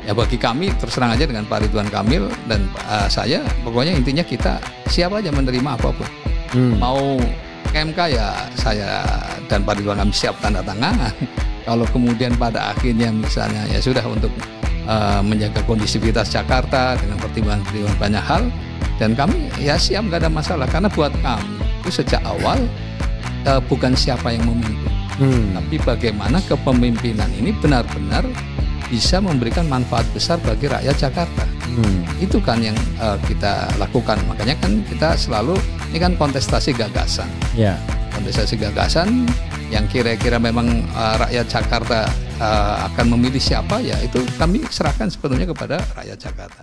Ya bagi kami terus terang aja dengan Pak Ridwan Kamil dan saya, pokoknya intinya kita siap aja menerima apapun. Mau KMK ya saya dan Pak Ridwan Kamil siap tanda tangan. Kalau kemudian pada akhirnya misalnya ya sudah untuk menjaga kondisivitas Jakarta dengan pertimbangan banyak hal, dan kami ya siap, nggak ada masalah, karena buat kami itu sejak awal bukan siapa yang memimpin, tapi bagaimana kepemimpinan ini benar-benar bisa memberikan manfaat besar bagi rakyat Jakarta. Itu kan yang kita lakukan. Makanya kan kita selalu, ini kan kontestasi gagasan. Kontestasi gagasan yang kira-kira memang rakyat Jakarta akan memilih siapa, ya itu kami serahkan sepenuhnya kepada rakyat Jakarta.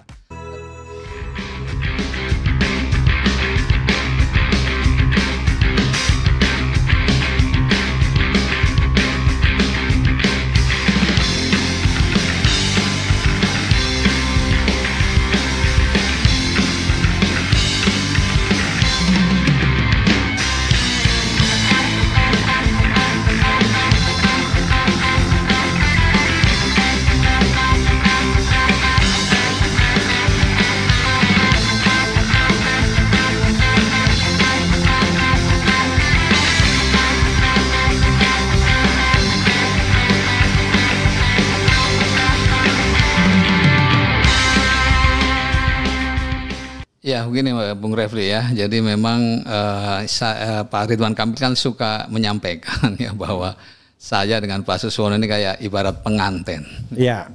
Ya begini Bung Refli ya, jadi memang Pak Ridwan Kamil kan suka menyampaikan ya bahwa saya dengan Pak Suswono ini kayak ibarat pengantin. Ya.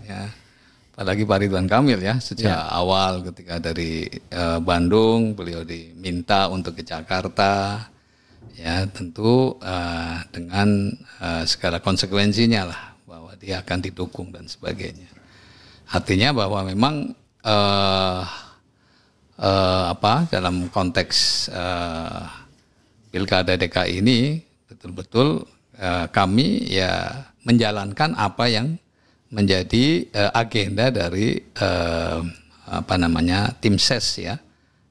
Apalagi Pak Ridwan Kamil ya, sejak awal ketika dari Bandung beliau diminta untuk ke Jakarta, ya tentu dengan segala konsekuensinya lah, bahwa dia akan didukung dan sebagainya. Artinya bahwa memang dalam konteks Pilkada DKI ini betul-betul kami ya menjalankan apa yang menjadi agenda dari tim ses ya,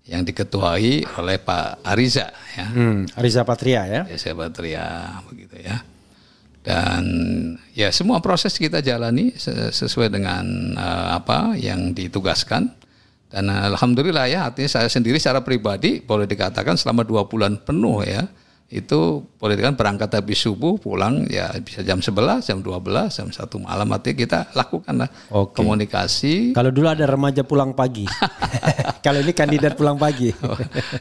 yang diketuai oleh Pak Ariza ya. Ariza Patria ya. Ariza Patria begitu ya. Dan ya semua proses kita jalani sesuai dengan apa yang ditugaskan. Dan alhamdulillah ya, artinya saya sendiri secara pribadi boleh dikatakan selama 2 bulan penuh ya, itu boleh dikatakan berangkat habis subuh, pulang ya bisa jam 11, jam 12, jam 1 malam, artinya kita lakukan lah komunikasi. Kalau dulu ada remaja pulang pagi, kalau ini kandidat pulang pagi.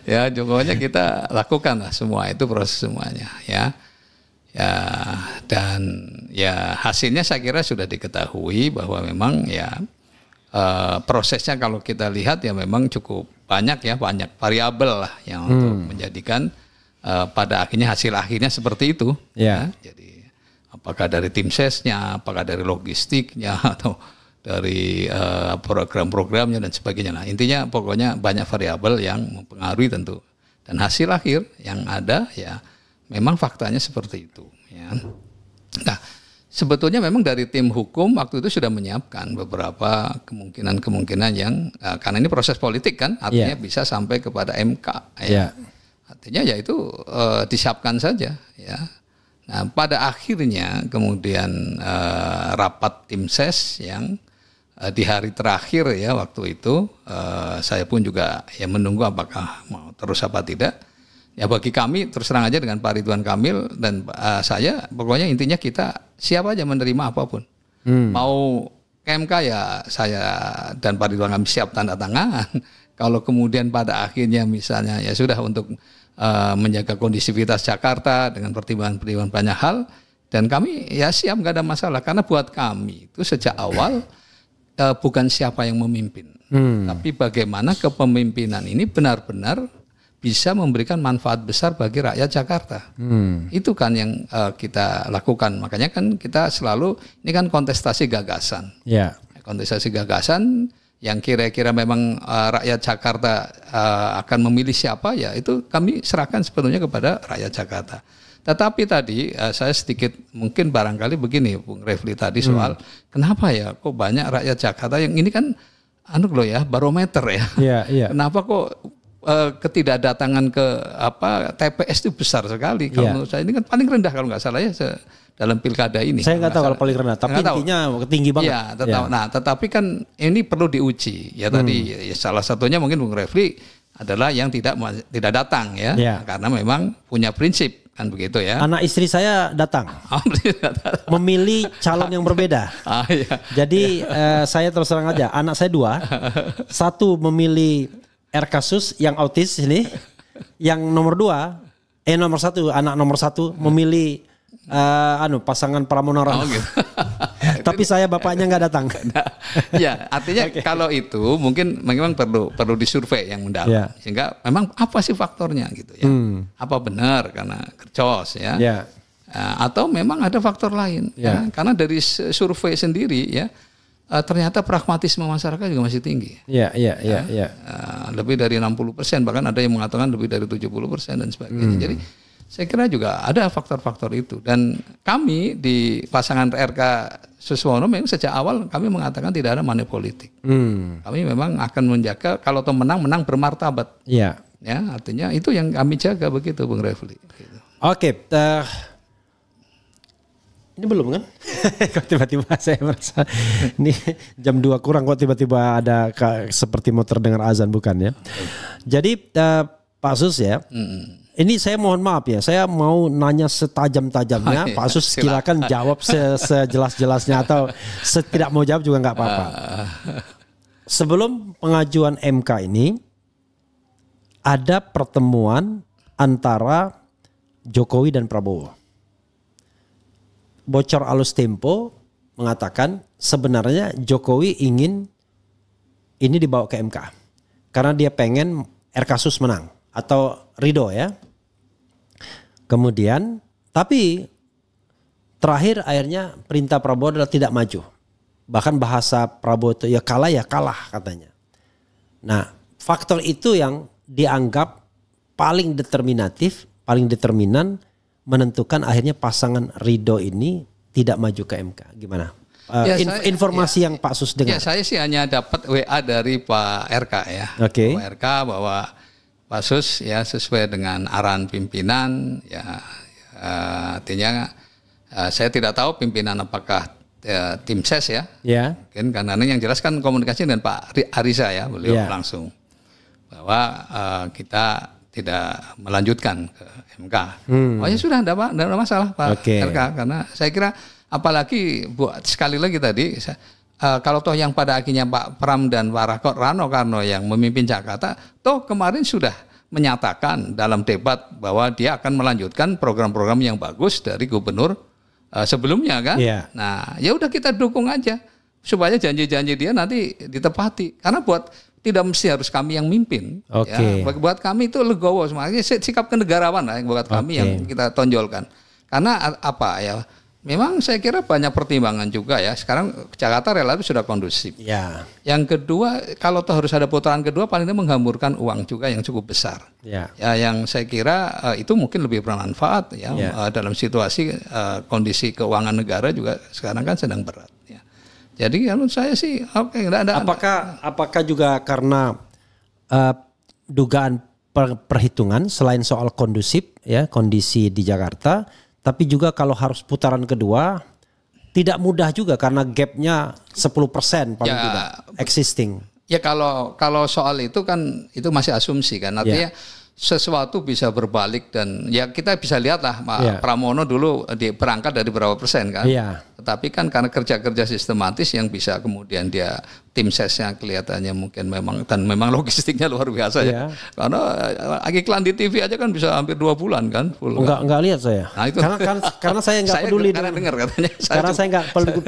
Ya pokoknya kita lakukan lah semua itu, proses semuanya ya. Ya dan ya hasilnya saya kira sudah diketahui bahwa memang ya prosesnya kalau kita lihat ya memang cukup banyak ya, banyak variabel lah yang untuk menjadikan pada akhirnya hasil akhirnya seperti itu. Ya. Jadi apakah dari tim sesnya, apakah dari logistiknya atau dari program-programnya dan sebagainya. Nah intinya pokoknya banyak variabel yang mempengaruhi tentu. Dan hasil akhir yang ada ya memang faktanya seperti itu. Ya. Nah, sebetulnya memang dari tim hukum waktu itu sudah menyiapkan beberapa kemungkinan-kemungkinan yang karena ini proses politik kan, artinya bisa sampai kepada MK. Ya. Artinya ya itu disiapkan saja. Ya. Nah pada akhirnya kemudian rapat tim ses yang di hari terakhir ya waktu itu saya pun juga ya menunggu apakah mau terus apa tidak. Ya bagi kami terus terang aja dengan Pak Ridwan Kamil dan saya, pokoknya intinya kita siap aja menerima apapun. Mau KMK ya saya dan Pak Ridwan Kamil siap tanda tangan. Kalau kemudian pada akhirnya misalnya ya sudah untuk menjaga kondisivitas Jakarta dengan pertimbangan banyak hal, dan kami ya siap, nggak ada masalah, karena buat kami itu sejak awal bukan siapa yang memimpin, tapi bagaimana kepemimpinan ini benar-benar bisa memberikan manfaat besar bagi rakyat Jakarta. Itu kan yang kita lakukan. Makanya kan kita selalu, ini kan kontestasi gagasan. Kontestasi gagasan yang kira-kira memang rakyat Jakarta akan memilih siapa, ya itu kami serahkan sepenuhnya kepada rakyat Jakarta. Tetapi tadi saya sedikit mungkin barangkali begini Bung Refli tadi soal kenapa ya kok banyak rakyat Jakarta yang ini kan barometer ya. Kenapa kok ketidakdatangan ke TPS itu besar sekali. Kalau menurut saya ini kan paling rendah kalau nggak salah ya dalam pilkada ini. Saya nggak tahu kalau paling rendah, tapi intinya tinggi banget. Ya, nah, tetapi kan ini perlu diuji. Ya tadi ya, salah satunya mungkin Bung Refli adalah yang tidak datang ya, karena memang punya prinsip kan begitu ya. Anak istri saya datang, memilih calon yang berbeda. Iya. Jadi saya terus terang aja, anak saya 2, satu memilih Kasus yang autis ini, yang nomor 1 anak nomor 1 memilih pasangan Pramono Rano. Gitu. Tapi saya bapaknya nggak datang. Ya, artinya kalau itu mungkin memang perlu disurvei yang mendalam, sehingga memang apa sih faktornya gitu ya? Apa benar karena kercos ya? Atau memang ada faktor lain? Ya? Karena dari survei sendiri ya, ternyata pragmatisme masyarakat juga masih tinggi. Lebih dari 60%, bahkan ada yang mengatakan lebih dari 70% dan sebagainya. Jadi saya kira juga ada faktor-faktor itu, dan kami di pasangan RK Suswono memang sejak awal kami mengatakan tidak ada money politik. Kami memang akan menjaga kalau toh menang bermartabat. Ya, artinya itu yang kami jaga begitu, Bung Refli. Gitu. Oke, ini belum kan? Kok tiba-tiba saya merasa ini jam 2 kurang kok tiba-tiba ada seperti mau terdengar azan, bukan ya? Jadi Pak Sus ya. Ini saya mohon maaf ya, saya mau nanya setajam-tajamnya, Pak Sus silakan jawab sejelas-jelasnya, atau tidak mau jawab juga nggak apa-apa. Sebelum pengajuan MK ini, ada pertemuan antara Jokowi dan Prabowo. Bocor alus Tempo mengatakan sebenarnya Jokowi ingin ini dibawa ke MK karena dia pengen Kasus menang atau ridho ya. Kemudian tapi terakhir akhirnya perintah Prabowo adalah tidak maju. Bahkan bahasa Prabowo itu ya kalah katanya. Nah, faktor itu yang dianggap paling determinatif, paling determinan menentukan akhirnya pasangan ridho ini tidak maju ke MK. Gimana? Informasi yang Pak Sus dengar. Ya, saya sih hanya dapat WA dari Pak RK ya. Pak RK bahwa Pak Sus ya sesuai dengan arahan pimpinan ya, artinya saya tidak tahu pimpinan apakah tim ses ya. Mungkin karena yang jelas kan komunikasi dengan Pak Ariza ya, beliau langsung bahwa kita tidak melanjutkan ke MK. Oh ya sudah, tidak ada masalah Pak RK, karena saya kira apalagi sekali lagi tadi kalau toh yang pada akhirnya Pak Pram dan Pak Rano Karno yang memimpin Jakarta, toh kemarin sudah menyatakan dalam debat bahwa dia akan melanjutkan program-program yang bagus dari gubernur sebelumnya kan. Nah, ya udah kita dukung aja supaya janji-janji dia nanti ditepati. Karena tidak mesti harus kami yang mimpin. Ya. Buat kami itu legowo, semuanya sikap kenegarawan lah yang buat kami yang kita tonjolkan. Karena apa ya? Memang saya kira banyak pertimbangan juga ya. Sekarang Jakarta relatif sudah kondusif. Yang kedua, kalau toh harus ada putaran kedua, paling tidak menghamburkan uang juga yang cukup besar. Ya, yang saya kira itu mungkin lebih bermanfaat ya, dalam situasi kondisi keuangan negara juga sekarang kan sedang berat. Ya. Jadi menurut saya sih enggak ada. Apakah juga karena dugaan perhitungan selain soal kondusif ya kondisi di Jakarta, tapi juga kalau harus putaran kedua tidak mudah juga karena gapnya 10% paling tidak existing. Ya kalau soal itu kan itu masih asumsi kan, artinya sesuatu bisa berbalik, dan ya kita bisa lihatlah Pak Pramono dulu berangkat dari berapa persen kan. Tetapi kan karena kerja-kerja sistematis yang bisa kemudian dia tim sesnya kelihatannya mungkin memang logistiknya luar biasa ya. Karena iklan di TV aja kan bisa hampir 2 bulan kan. Enggak lihat saya. Nah, itu. Karena saya enggak peduli. Karena dengar katanya. Karena saya enggak peduli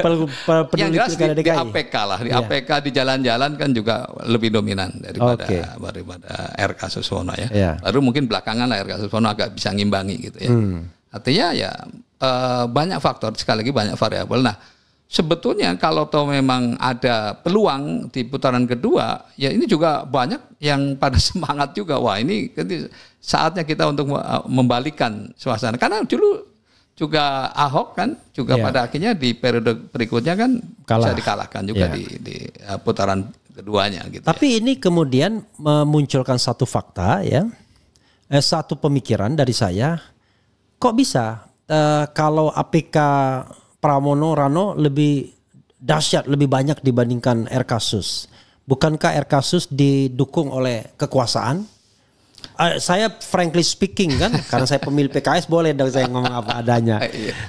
yang jelas di APK lah. Di APK di jalan-jalan kan juga lebih dominan daripada RK Suswono ya. Baru mungkin belakangan lah RK Suswono agak bisa ngimbangi gitu ya. Artinya ya banyak faktor, sekali lagi banyak variabel. Nah, sebetulnya kalau toh memang ada peluang di putaran kedua, ya ini juga banyak yang pada semangat juga. Wah, ini saatnya kita untuk membalikan suasana. Karena dulu juga Ahok kan juga pada akhirnya di periode berikutnya kan bisa dikalahkan juga di putaran keduanya gitu. Tapi ini kemudian memunculkan satu fakta ya. Satu pemikiran dari saya, kok bisa kalau APK Pramono Rano lebih dahsyat, lebih banyak dibandingkan Erkasus? Bukankah Erkasus didukung oleh kekuasaan? Saya frankly speaking kan, karena saya pemilih PKS boleh dong saya ngomong apa adanya.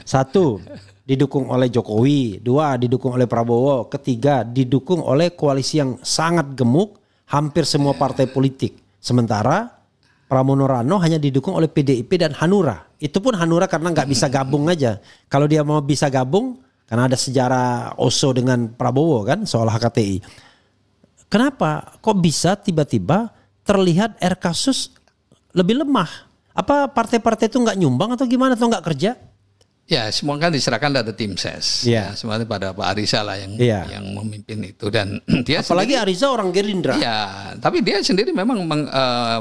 Satu, didukung oleh Jokowi. Dua, didukung oleh Prabowo. Ketiga, didukung oleh koalisi yang sangat gemuk, hampir semua partai politik. Sementara Pramono Rano hanya didukung oleh PDIP dan Hanura. Itu pun Hanura karena nggak bisa gabung aja. Kalau dia mau bisa gabung, karena ada sejarah Oso dengan Prabowo kan soal HKTI. Kenapa kok bisa tiba-tiba terlihat Erkasus lebih lemah? Apa partai-partai itu nggak nyumbang atau gimana, atau nggak kerja? Ya, semua kan diserahkan pada tim ses. Ya. Semuanya pada Pak Ariza lah yang memimpin itu, dan dia apalagi sendiri, Ariza orang Gerindra. Ya, tapi dia sendiri memang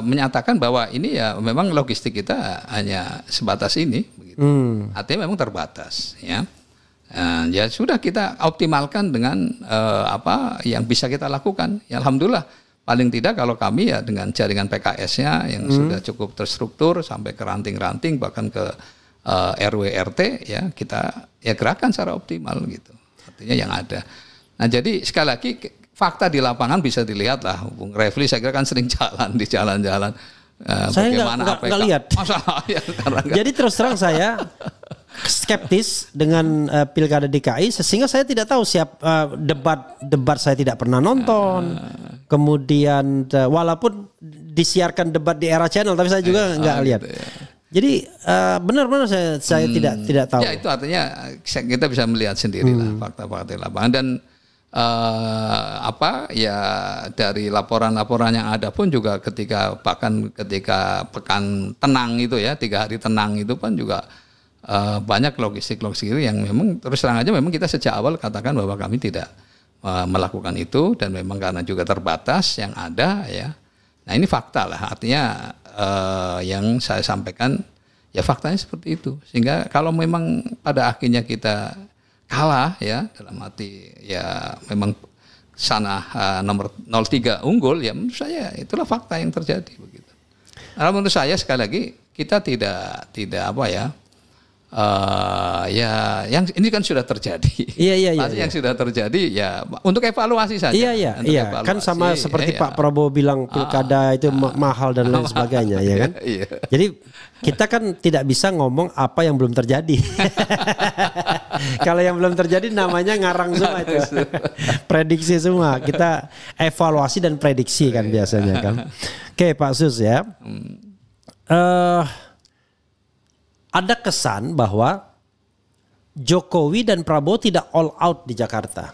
menyatakan bahwa ini ya memang logistik kita hanya sebatas ini, begitu. Artinya memang terbatas, ya. Ya sudah kita optimalkan dengan apa yang bisa kita lakukan. Ya, alhamdulillah paling tidak kalau kami ya dengan jaringan PKS-nya yang sudah cukup terstruktur sampai ke ranting-ranting bahkan ke RW RT ya kita ya gerakan secara optimal gitu. Artinya yang ada. Nah, jadi sekali lagi fakta di lapangan bisa dilihat lah. Bung Refli saya kira kan sering jalan di jalan-jalan. Saya nggak lihat. Ya, jadi terus terang saya skeptis dengan pilkada DKI sehingga saya tidak tahu debat saya tidak pernah nonton. Kemudian walaupun disiarkan debat di Era Channel tapi saya juga nggak lihat. Gitu ya. Jadi benar-benar saya tidak tahu. Ya itu artinya kita bisa melihat sendirilah fakta-fakta di lapangan, dan apa ya dari laporan-laporan yang ada pun juga bahkan ketika pekan tenang itu ya 3 hari tenang itu pun juga banyak logistik yang memang terus terang aja memang kita sejak awal katakan bahwa kami tidak melakukan itu, dan memang karena juga terbatas yang ada ya. Nah ini fakta lah, artinya yang saya sampaikan ya faktanya seperti itu, sehingga kalau memang pada akhirnya kita kalah ya dalam arti ya memang sana nomor 03 unggul ya menurut saya itulah fakta yang terjadi begitu. Nah, menurut saya sekali lagi kita tidak apa ya ya yang ini kan sudah terjadi. Iya. Yang sudah terjadi ya untuk evaluasi saja. Iya. Kan sama seperti Pak Prabowo bilang pilkada itu mahal dan lain sebagainya ya kan. Iya. Jadi kita kan tidak bisa ngomong apa yang belum terjadi. Kalau yang belum terjadi namanya ngarang semua itu. Prediksi semua. Kita evaluasi dan prediksi kan biasanya kan. Oke Pak Sus ya. Ada kesan bahwa Jokowi dan Prabowo tidak all out di Jakarta.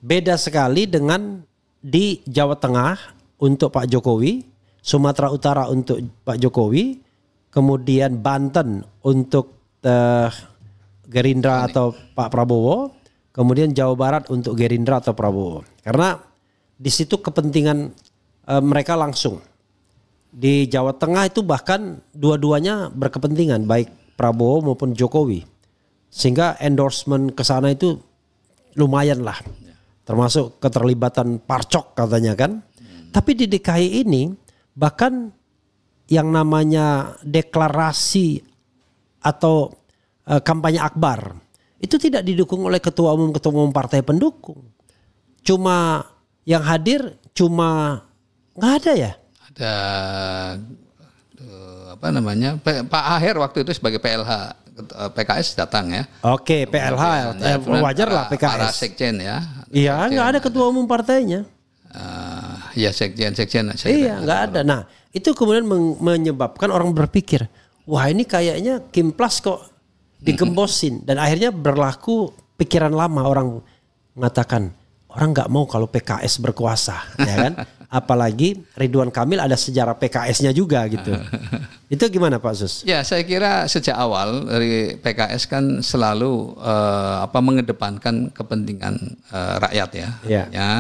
Beda sekali dengan di Jawa Tengah untuk Pak Jokowi, Sumatera Utara untuk Pak Jokowi, kemudian Banten untuk Gerindra atau Pak Prabowo, kemudian Jawa Barat untuk Gerindra atau Prabowo. Karena di situ kepentingan mereka langsung. Di Jawa Tengah itu bahkan dua-duanya berkepentingan, baik Prabowo maupun Jokowi, sehingga endorsement ke sana itu lumayan lah, termasuk keterlibatan Parcok katanya kan. Tapi di DKI ini bahkan yang namanya deklarasi atau kampanye akbar itu tidak didukung oleh ketua umum partai pendukung. Cuma yang hadir nggak ada ya. Ada apa namanya Pak Aher waktu itu sebagai PLH PKS datang ya. Oke, PLH wajar lah PKS. Para sekjen ya. Iya, nggak ada ketua umum partainya. Ya sekjen. Iya, nggak ada. Nah, itu kemudian menyebabkan orang berpikir, wah ini kayaknya Kimplas kok digembosin, dan akhirnya berlaku pikiran lama orang mengatakan orang nggak mau kalau PKS berkuasa, ya kan? Apalagi Ridwan Kamil ada sejarah PKS-nya juga gitu. Itu gimana Pak Sus? Ya saya kira sejak awal dari PKS kan selalu mengedepankan kepentingan rakyat ya. Yeah. Ya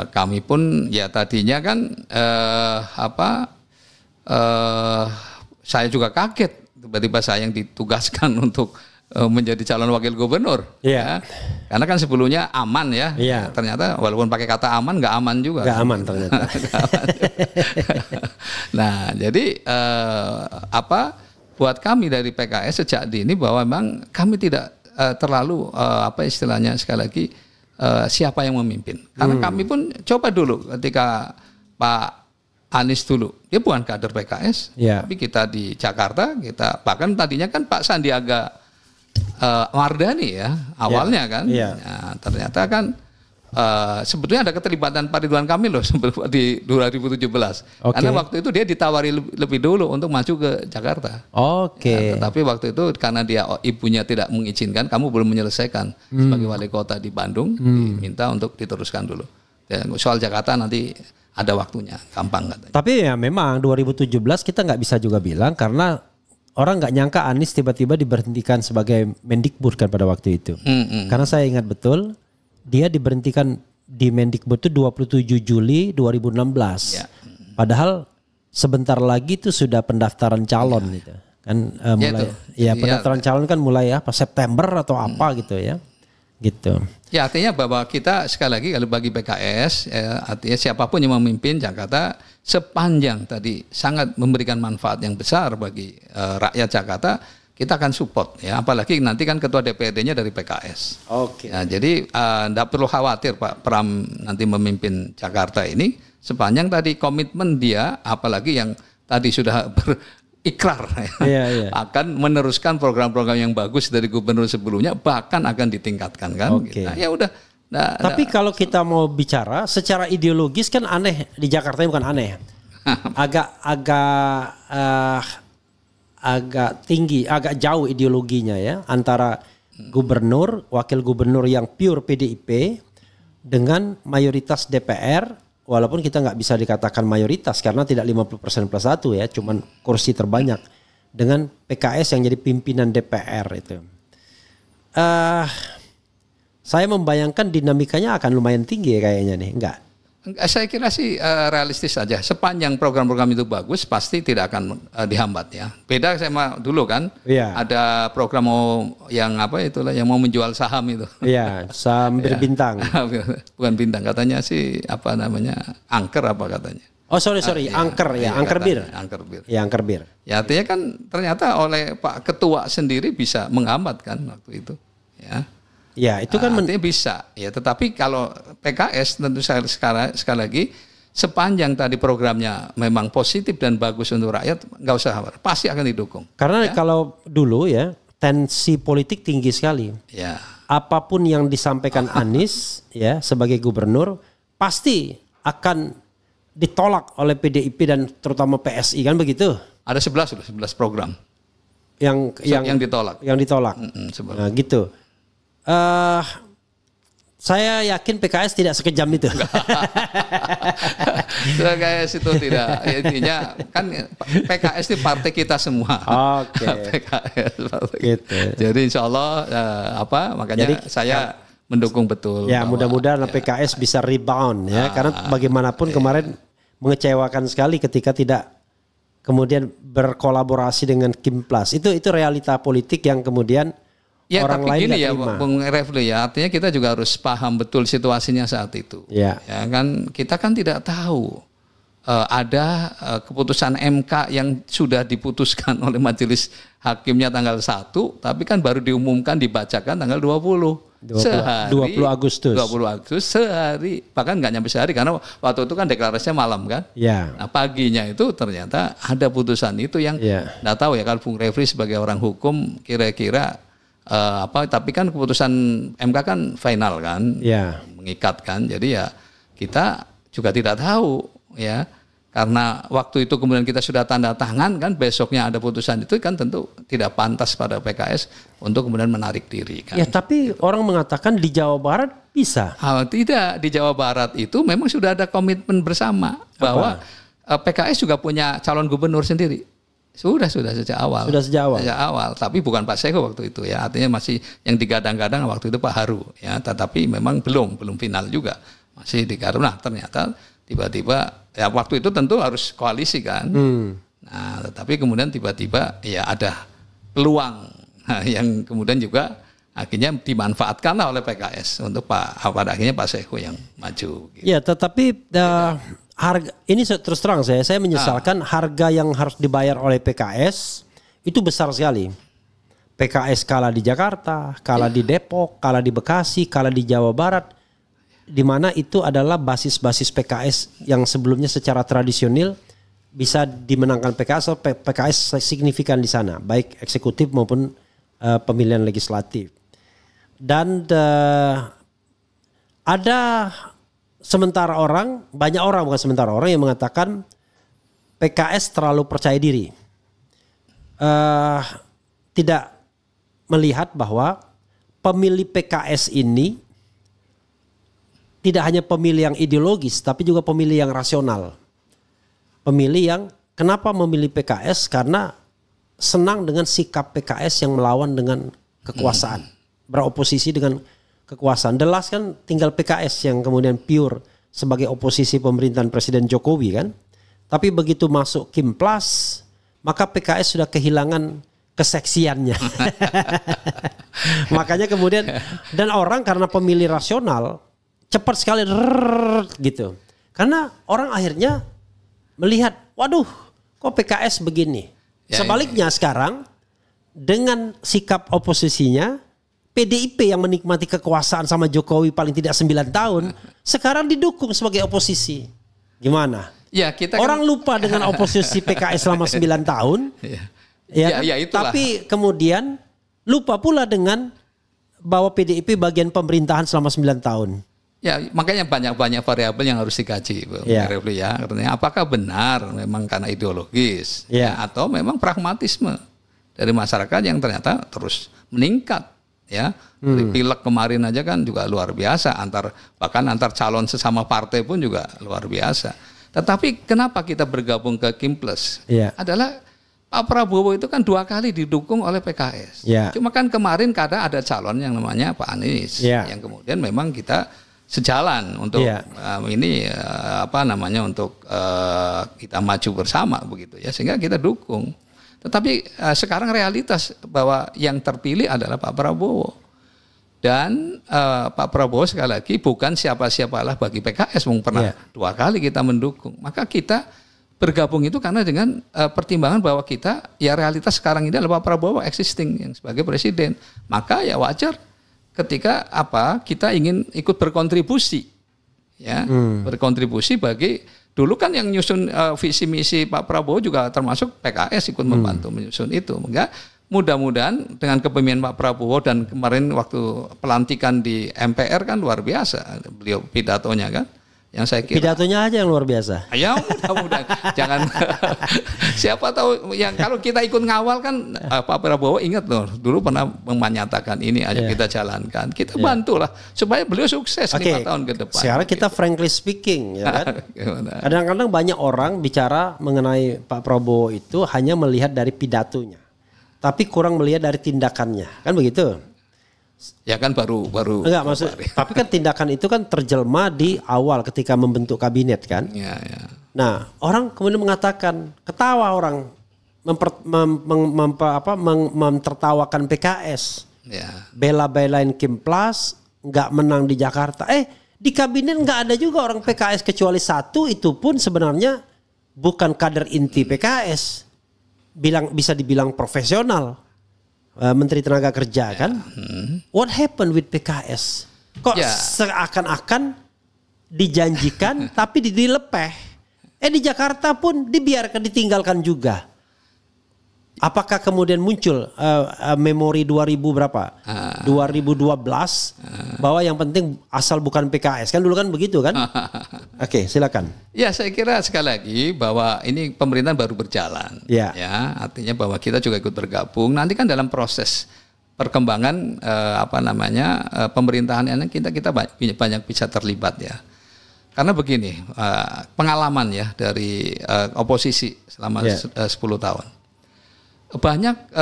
kami pun ya tadinya kan saya juga kaget tiba-tiba saya yang ditugaskan untuk menjadi calon wakil gubernur, ya. Karena kan sebelumnya aman ya, ternyata walaupun pakai kata aman nggak aman juga. Nggak aman ternyata. Nah jadi buat kami dari PKS sejak dini bahwa memang kami tidak terlalu apa istilahnya sekali lagi siapa yang memimpin. Karena kami pun coba dulu ketika Pak Anies dulu, dia bukan kader PKS, tapi kita di Jakarta, kita bahkan tadinya kan Pak Sandiaga Mardani ya awalnya kan, ya, ternyata kan sebetulnya ada keterlibatan Pak Ridwan Kamil loh di 2017, karena waktu itu dia ditawari lebih dulu untuk maju ke Jakarta. Ya, tetapi waktu itu karena dia ibunya tidak mengizinkan, kamu belum menyelesaikan sebagai wali kota di Bandung, diminta untuk diteruskan dulu. Dan soal Jakarta nanti ada waktunya, gampang katanya. Tapi ya memang 2017 kita nggak bisa juga bilang karena orang nggak nyangka Anies tiba-tiba diberhentikan sebagai Mendikbud kan pada waktu itu. Karena saya ingat betul dia diberhentikan di Mendikbud itu 27 Juli 2016. Ya. Padahal sebentar lagi itu sudah pendaftaran calon gitu. Kan mulai pendaftaran calon kan mulai apa September atau apa gitu ya. Gitu. Ya artinya bahwa kita sekali lagi kalau bagi PKS artinya siapapun yang memimpin Jakarta sepanjang tadi sangat memberikan manfaat yang besar bagi rakyat Jakarta, kita akan support ya, apalagi nanti kan ketua DPRD-nya dari PKS. Ya, jadi enggak perlu khawatir Pak Pram nanti memimpin Jakarta ini sepanjang tadi komitmen dia, apalagi yang tadi sudah ikrar akan meneruskan program-program yang bagus dari gubernur sebelumnya, bahkan akan ditingkatkan kan. Nah, ya udah. Tapi kalau kita mau bicara secara ideologis kan aneh di Jakarta, bukan aneh. agak tinggi, agak jauh ideologinya ya antara gubernur, wakil gubernur yang pure PDIP dengan mayoritas DPR. Walaupun kita nggak bisa dikatakan mayoritas karena tidak 50% plus 1 ya, cuman kursi terbanyak dengan PKS yang jadi pimpinan DPR itu. Saya membayangkan dinamikanya akan lumayan tinggi kayaknya nih, enggak? Saya kira sih realistis saja. Sepanjang program-program itu bagus, pasti tidak akan dihambat ya. Beda sama dulu kan, ada program yang apa itulah yang mau menjual saham itu. Iya, saham berbintang. Bukan bintang, katanya sih apa namanya angker apa katanya. Oh sorry, angker ya, angker bir. Angker bir. Ya angker bir. Ya artinya kan ternyata oleh Pak Ketua sendiri bisa menghambat kan waktu itu. Ya. Ya itu kan artinya bisa ya, tetapi kalau PKS tentu sekali lagi sepanjang tadi programnya memang positif dan bagus untuk rakyat, nggak usah khawatir, pasti akan didukung. Karena kalau dulu ya tensi politik tinggi sekali. Ya. Apapun yang disampaikan Anies ya sebagai gubernur pasti akan ditolak oleh PDIP dan terutama PSI kan begitu. Ada 11 program yang ditolak. Yang ditolak. Nah, gitu. Saya yakin PKS tidak sekejam itu. PKS itu tidak. Intinya kan PKS itu partai kita semua. PKS. Gitu. Jadi insya Allah makanya saya mendukung betul. Ya mudah-mudahan PKS bisa rebound ya. Karena bagaimanapun kemarin mengecewakan sekali ketika tidak kemudian berkolaborasi dengan Kim Plus. Itu realita politik yang kemudian ya, orang tapi lain gini ya Bung Refli ya, artinya kita juga harus paham betul situasinya saat itu. Ya kan kita kan tidak tahu ada keputusan MK yang sudah diputuskan oleh majelis hakimnya tanggal 1, tapi kan baru diumumkan dibacakan tanggal 20 Agustus sehari, bahkan nggak nyampe sehari karena waktu itu kan deklarasinya malam kan. Nah paginya itu ternyata ada putusan itu yang nggak tahu ya kalau Bung Refli sebagai orang hukum kira-kira tapi kan keputusan MK kan final kan, mengikat kan, jadi ya kita juga tidak tahu ya, karena waktu itu kemudian kita sudah tanda tangan kan, besoknya ada putusan itu kan tentu tidak pantas pada PKS untuk kemudian menarik diri kan. Ya tapi orang mengatakan di Jawa Barat bisa. Tidak, di Jawa Barat itu memang sudah ada komitmen bersama bahwa PKS juga punya calon gubernur sendiri. Sudah sejak awal. Sejak awal. Tapi bukan Pak Seko waktu itu ya. Artinya masih yang digadang-gadang waktu itu Pak Haru ya. Tetapi memang belum final juga. Masih digadang. Nah ternyata tiba-tiba ya waktu itu tentu harus koalisi kan. Nah tetapi kemudian tiba-tiba ya ada peluang yang kemudian juga akhirnya dimanfaatkanlah oleh PKS untuk pada akhirnya Pak Seko yang maju. Gitu. Ya tetapi harga ini terus terang saya menyesalkan harga yang harus dibayar oleh PKS itu besar sekali. PKS kalah di Jakarta, kalah di Depok, kalah di Bekasi, kalah di Jawa Barat, di mana itu adalah basis-basis PKS yang sebelumnya secara tradisional bisa dimenangkan PKS. PKS signifikan di sana, baik eksekutif maupun pemilihan legislatif. Dan ada banyak orang yang mengatakan PKS terlalu percaya diri. Tidak melihat bahwa pemilih PKS ini tidak hanya pemilih yang ideologis, tapi juga pemilih yang rasional. Pemilih yang kenapa memilih PKS? Karena senang dengan sikap PKS yang melawan dengan kekuasaan, beroposisi dengan kekuasaan. Jelas kan tinggal PKS yang kemudian pure sebagai oposisi pemerintahan Presiden Jokowi kan. Tapi begitu masuk Kimplas, maka PKS sudah kehilangan keseksiannya. Makanya kemudian, dan orang karena pemilih rasional cepat sekali gitu. Karena orang akhirnya melihat, waduh kok PKS begini. Sebaliknya sekarang dengan sikap oposisinya, PDIP yang menikmati kekuasaan sama Jokowi paling tidak 9 tahun, sekarang didukung sebagai oposisi. Gimana? Ya, kita orang lupa dengan oposisi PKS selama 9 tahun. Ya, tapi kemudian lupa pula dengan bahwa PDIP bagian pemerintahan selama 9 tahun. Ya, makanya banyak variabel yang harus dikaji, ya. Artinya apakah benar memang karena ideologis, atau memang pragmatisme dari masyarakat yang ternyata terus meningkat, ya. Pileg kemarin aja kan juga luar biasa, bahkan antar calon sesama partai pun juga luar biasa. Tetapi kenapa kita bergabung ke Kimples? Adalah Pak Prabowo itu kan 2 kali didukung oleh PKS. Cuma kan kemarin kadang ada calon yang namanya Pak Anies, yang kemudian memang kita sejalan untuk untuk kita maju bersama begitu ya, sehingga kita dukung. Tetapi sekarang realitas bahwa yang terpilih adalah Pak Prabowo. Dan Pak Prabowo sekali lagi bukan siapa-siapalah bagi PKS, pernah 2 kali kita mendukung. Maka kita bergabung itu karena dengan pertimbangan bahwa kita, ya realitas sekarang ini adalah Pak Prabowo existing yang sebagai presiden. Maka ya wajar ketika kita ingin ikut berkontribusi, ya, berkontribusi bagi, dulu kan yang nyusun visi misi Pak Prabowo juga termasuk PKS ikut membantu menyusun itu. Maka mudah-mudahan dengan kepemimpinan Pak Prabowo, dan kemarin waktu pelantikan di MPR kan luar biasa beliau pidatonya kan, yang saya kira pidatonya aja yang luar biasa. Ya mudah-mudahan jangan siapa tahu yang kalau kita ikut ngawal kan Pak Prabowo ingat loh dulu pernah menyatakan ini aja kita jalankan, kita bantulah supaya beliau sukses 5 tahun ke depan. Sekarang kita frankly speaking ya kan. Kadang-kadang banyak orang bicara mengenai Pak Prabowo itu hanya melihat dari pidatonya, tapi kurang melihat dari tindakannya, kan begitu? Ya kan baru enggak maksud, tapi kan tindakan itu kan terjelma di awal ketika membentuk kabinet kan. Nah, orang kemudian mengatakan, ketawa orang mentertawakan PKS. Bela-belain Kimplas, enggak menang di Jakarta. Di kabinet enggak ada juga orang PKS kecuali 1, itu pun sebenarnya bukan kader inti PKS. Bisa dibilang profesional. Menteri Tenaga Kerja kan. What happened with PKS? Kok seakan-akan dijanjikan tapi dilepeh. Di Jakarta pun dibiarkan, ditinggalkan juga. Apakah kemudian muncul memori 2012 bahwa yang penting asal bukan PKS, kan dulu kan begitu kan? Oke, silakan. Ya, saya kira sekali lagi bahwa ini pemerintahan baru berjalan. Ya, artinya bahwa kita juga ikut bergabung. Nanti kan dalam proses perkembangan pemerintahan ini kita banyak bisa terlibat ya. Karena begini, pengalaman ya dari oposisi selama 10 tahun. Banyak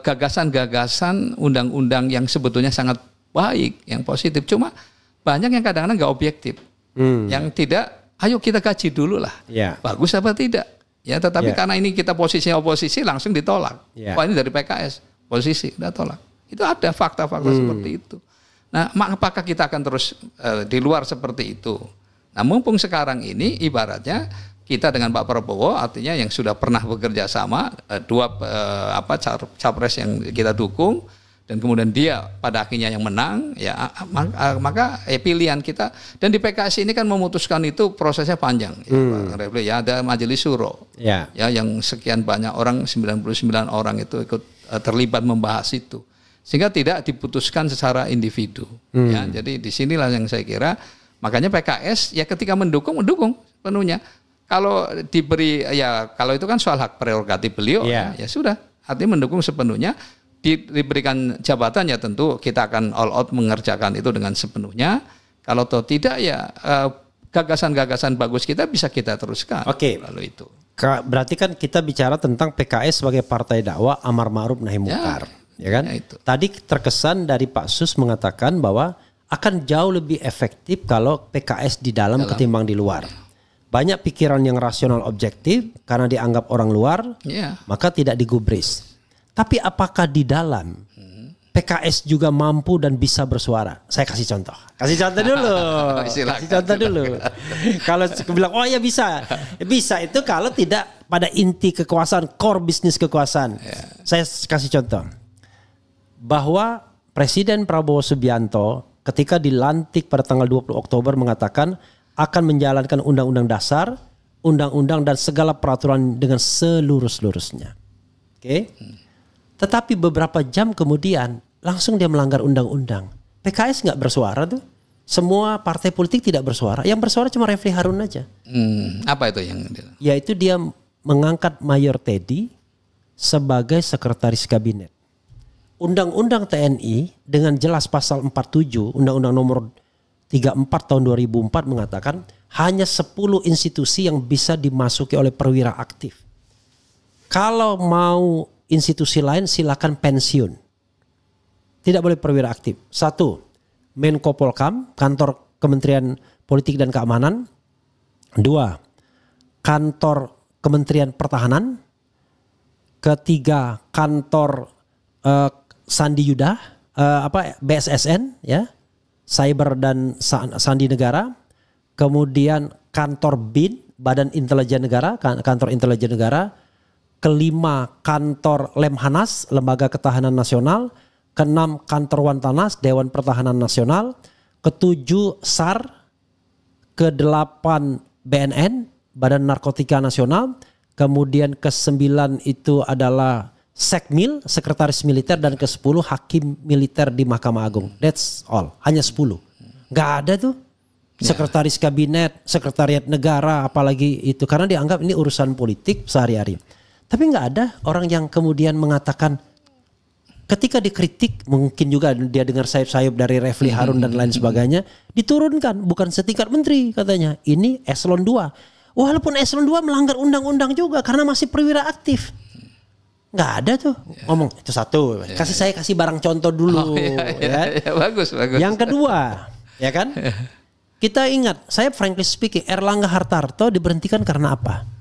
gagasan-gagasan undang-undang yang sebetulnya sangat baik, yang positif. Cuma banyak yang kadang-kadang nggak objektif, yang tidak. Ayo kita kaji dulu lah, bagus apa tidak. Ya, tetapi karena ini kita posisinya oposisi langsung ditolak. Wah, ini dari PKS, posisi udah tolak. Itu ada fakta-fakta seperti itu. Nah, apakah kita akan terus di luar seperti itu? Nah, mumpung sekarang ini ibaratnya kita dengan Pak Prabowo, artinya yang sudah pernah bekerja sama, dua capres yang kita dukung, dan kemudian dia pada akhirnya yang menang, ya maka pilihan kita. Dan di PKS ini kan memutuskan itu prosesnya panjang, ya, Pak Refli, ya ada majelis syuro, ya yang sekian banyak orang, 99 orang itu ikut terlibat membahas itu, sehingga tidak diputuskan secara individu. Ya, jadi disinilah yang saya kira, makanya PKS ya ketika mendukung penuhnya. Kalau diberi, ya kalau itu kan soal hak prerogatif beliau, ya sudah, artinya mendukung sepenuhnya. Diberikan jabatan ya tentu kita akan all out mengerjakan itu dengan sepenuhnya. Kalau toh tidak ya gagasan-gagasan bagus kita bisa kita teruskan. Oke. Lalu itu. Berarti kan kita bicara tentang PKS sebagai partai dakwah amar ma'ruf nahi munkar, ya kan? Ya itu. Tadi terkesan dari Pak Sus mengatakan bahwa akan jauh lebih efektif kalau PKS di dalam ketimbang di luar. Banyak pikiran yang rasional objektif karena dianggap orang luar, maka tidak digubris. Tapi apakah di dalam PKS juga mampu dan bisa bersuara? Saya kasih contoh. Kasih contoh dulu. Kasih contoh dulu. Kalau bilang, oh ya bisa. Bisa itu kalau tidak pada inti kekuasaan, core bisnis kekuasaan. Saya kasih contoh. Bahwa Presiden Prabowo Subianto ketika dilantik pada tanggal 20 Oktober mengatakan akan menjalankan undang-undang dasar, undang-undang dan segala peraturan dengan selurus-lurusnya. Oke? Tetapi beberapa jam kemudian langsung dia melanggar undang-undang. PKS nggak bersuara tuh. Semua partai politik tidak bersuara. Yang bersuara cuma Refli Harun aja. Apa itu yang? Yaitu dia mengangkat Mayor Teddy sebagai sekretaris kabinet. Undang-undang TNI dengan jelas pasal 47 Undang-Undang nomor 34 tahun 2004 mengatakan hanya 10 institusi yang bisa dimasuki oleh perwira aktif. Kalau mau institusi lain silakan pensiun. Tidak boleh perwira aktif. 1. Menko Polkam, kantor Kementerian Politik dan Keamanan. 2. Kantor Kementerian Pertahanan. 3. Kantor Sandi Yuda, BSSN, ya, Cyber dan Sandi Negara. Kemudian kantor BIN, Badan Intelijen Negara, kantor Intelijen Negara. 5. Kantor Lemhanas, Lembaga Ketahanan Nasional. 6. Kantor Wantanas, Dewan Pertahanan Nasional. 7. SAR. 8. BNN, Badan Narkotika Nasional. Kemudian 9 itu adalah Sekmil, Sekretaris Militer. Dan 10 Hakim Militer di Mahkamah Agung. That's all, hanya 10. Gak ada tuh Sekretaris Kabinet, Sekretariat Negara, apalagi itu. Karena dianggap ini urusan politik sehari-hari. Tapi nggak ada orang yang kemudian mengatakan ketika dikritik mungkin juga dia dengar sayup-sayup dari Refli Harun dan lain sebagainya diturunkan bukan setingkat menteri katanya ini eselon 2 walaupun eselon 2 melanggar undang-undang juga karena masih perwira aktif nggak ada tuh ngomong itu satu saya kasih barang contoh dulu ya. Bagus. Yang kedua ya kan kita ingat saya frankly speaking Erlangga Hartarto diberhentikan karena apa?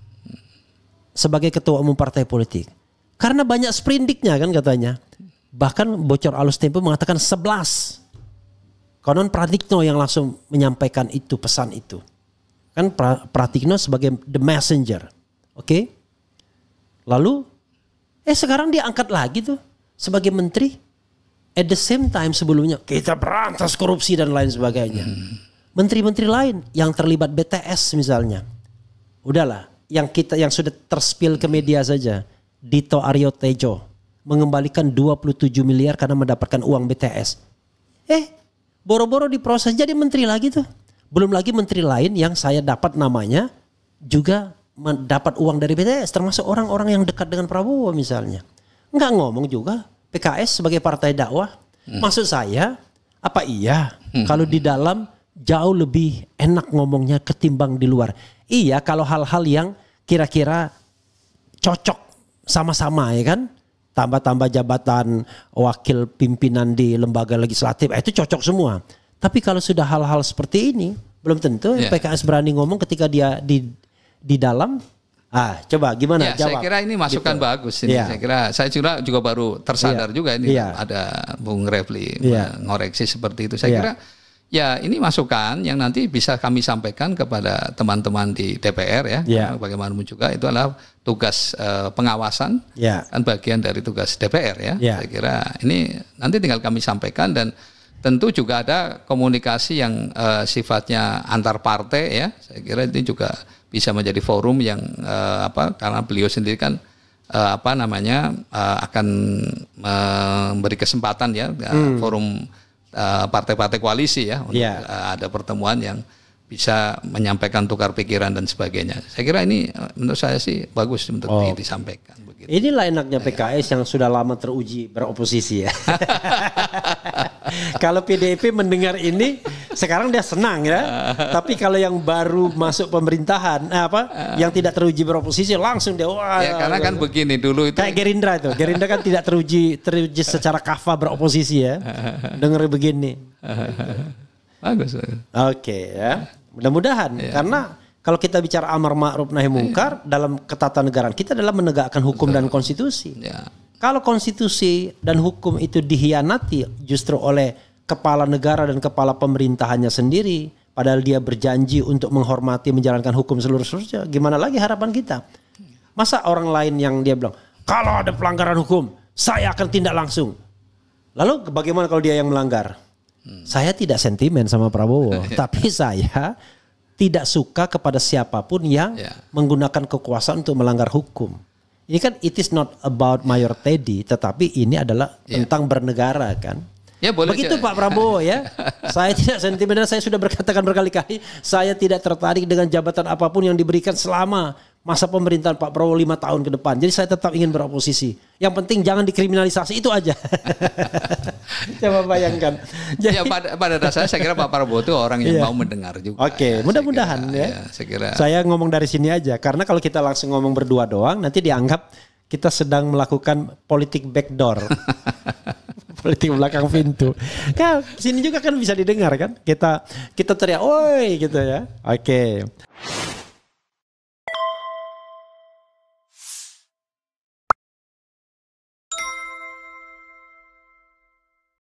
Sebagai ketua umum partai politik. Karena banyak sprindiknya kan katanya. Bahkan bocor alus Tempo mengatakan 11. Konon Pratikno yang langsung menyampaikan itu, pesan itu. Kan Pratikno sebagai the messenger. Oke? Lalu sekarang dia angkat lagi tuh sebagai menteri. At the same time sebelumnya kita berantas korupsi dan lain sebagainya. Menteri-menteri lain yang terlibat BTS misalnya. Udahlah. Yang sudah terspil ke media saja. Dito Aryo Tejo mengembalikan 27 miliar karena mendapatkan uang BTS. Boro-boro diproses jadi menteri lagi tuh. Belum lagi menteri lain yang saya dapat namanya juga mendapat uang dari BTS. Termasuk orang-orang yang dekat dengan Prabowo misalnya. Nggak ngomong juga PKS sebagai partai dakwah. Maksud saya apa iya kalau di dalam jauh lebih enak ngomongnya ketimbang di luar. Iya kalau hal-hal yang kira-kira cocok sama-sama ya kan. Tambah-tambah jabatan wakil pimpinan di lembaga legislatif itu cocok semua. Tapi kalau sudah hal-hal seperti ini belum tentu PKS berani ngomong ketika dia di dalam. Coba gimana jawab. Saya kira ini masukan gitu. Bagus ini. Saya kira juga baru tersadar juga ini ada Bung Refli mengoreksi seperti itu. Saya kira Ya, ini masukan yang nanti bisa kami sampaikan kepada teman-teman di DPR ya. Yeah. Bagaimanapun juga itu adalah tugas pengawasan, kan bagian dari tugas DPR ya. Saya kira ini nanti tinggal kami sampaikan, dan tentu juga ada komunikasi yang sifatnya antar partai ya. Saya kira ini juga bisa menjadi forum yang karena beliau sendiri kan akan memberi kesempatan ya forum partai-partai koalisi ya untuk ada pertemuan yang bisa menyampaikan tukar pikiran dan sebagainya. Saya kira ini menurut saya sih bagus untuk disampaikan. Begitu. Inilah enaknya PKS yang sudah lama teruji beroposisi ya. Kalau PDIP mendengar ini sekarang dia senang ya. Tapi kalau yang baru masuk pemerintahan yang tidak teruji beroposisi langsung dia wah. Ya, karena kan begini dulu itu. Kayak Gerindra itu. Gerindra kan tidak teruji secara kafa beroposisi ya. Dengar begini. Bagus. Oke ya. Mudah-mudahan karena kalau kita bicara amar ma'ruf nahi mungkar dalam ketatanegaraan kita adalah menegakkan hukum dan konstitusi. Kalau konstitusi dan hukum itu dihianati justru oleh kepala negara dan kepala pemerintahannya sendiri, padahal dia berjanji untuk menghormati menjalankan hukum seluruh-seluruhnya, gimana lagi harapan kita? Masa orang lain yang dia bilang kalau ada pelanggaran hukum saya akan tindak langsung. Lalu bagaimana kalau dia yang melanggar? Saya tidak sentimen sama Prabowo, tapi saya tidak suka kepada siapapun yang menggunakan kekuasaan untuk melanggar hukum. Ini kan it is not about Mayor Teddy, tetapi ini adalah tentang bernegara kan. Ya, boleh begitu Pak Prabowo ya. Saya tidak sentimen dan saya sudah berkatakan berkali-kali saya tidak tertarik dengan jabatan apapun yang diberikan selama masa pemerintahan Pak Prabowo 5 tahun ke depan. Jadi saya tetap ingin beroposisi. Yang penting jangan dikriminalisasi, itu aja. Coba bayangkan. Jadi, ya pada dasarnya saya kira Pak Prabowo itu orang yang mau mendengar juga. Oke, mudah-mudahan saya ngomong dari sini aja. Karena kalau kita langsung ngomong berdua doang nanti dianggap kita sedang melakukan politik backdoor. Politik belakang pintu. Kan sini juga kan bisa didengar kan. Kita teriak, "Oi!" gitu ya. Oke.